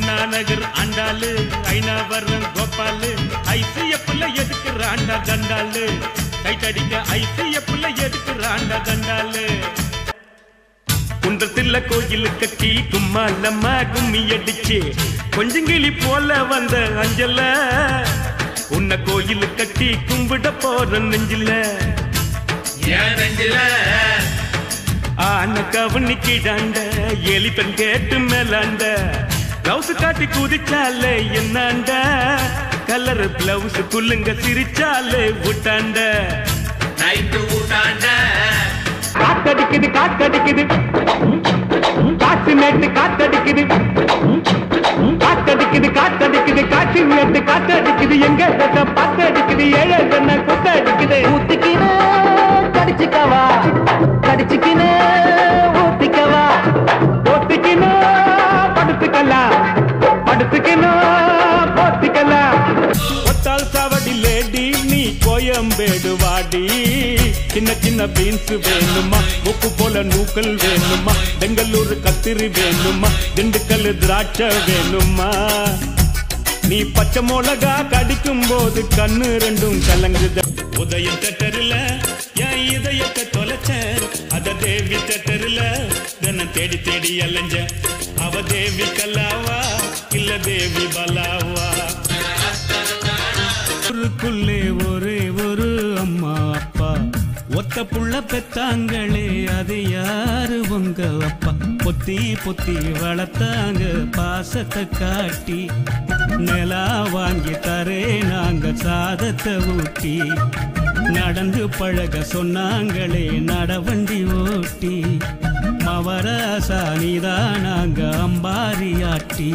நகர் ஆண்டாளு ஐநாவரம் கோபாலு ஐசிஎஃப்ல எதுக்குறாண்டா தண்டாளு கைத்தடிக்க ஐசிஎஃப்ல எதுக்குறாண்டா தண்டாளு குன்றத்தில கோயில் கட்டி கும்மாலம்மா கும்மி அடிச்சு கொஞ்சங்கிளி போல வந்த அஞ்சல உன்னை கோயில் கட்டி கும்பிட போற நெஞ்சில ஆன கவனிக்கிடாண்ட எலிப்பன் கேட்டு மேலாண்ட பிளவுஸ் காட்டி குதிச்சாலே என்னாண்ட கலர் பிளவுஸ் குள்ளுங்க சிரிச்சாலே விட்டாண்ட நைட்டு விட்டாண்ட காத்தடிக்குது காத்தடிக்குது காற்று நேற்று காத்தடிக்குது காத்தடிக்குது காத்தடிக்குது காற்று நேற்று காத்தடிக்குது எங்க பாத்தடிக்குது ஏழை சொன்ன கொத்தடிக்குது ஊத்திக்கினே கடிச்சுக்கவா கடிச்சுக்கினே ஊத்திக்கவா ஊத்திக்கினே படுத்துக்கலாம் படுத்துக்கணும் போத்திக்கலாம் ஒத்தால் சாவடி லேடி நீ கோயம்பேடு வாடி சின்ன சின்ன பீன்ஸ் வேணுமா உப்பு போல நூக்கல் வேணுமா பெங்களூர் கத்திரி வேணுமா திண்டுக்கல் திராட்சை வேணுமா நீ பச்சை மிளகா கடிக்கும் போது கண்ணு ரெண்டும் கலங்குத உதயம் தட்டருல என் இதயத்தை தொலைச்ச அத தேவி தட்டருல தினம் தேடி தேடி அலைஞ்ச அவ தேவி கல்லாவா இல்ல தேவி பலாவா ஊருக்குள்ளே ஒரே ஒரு அம்மா அப்பா ஒத்த புள்ள பெத்தாங்களே அது யாரு உங்க அப்பா பொத்தி பொத்தி வளர்த்தாங்க பாசத்தை காட்டி நிலா வாங்கி தரே நாங்க சாதத்தை ஊட்டி நடந்து பழக சொன்னாங்களே நடவண்டி ஓட்டி மவராசா நீதான் நாங்க அம்பாரி ஆட்டி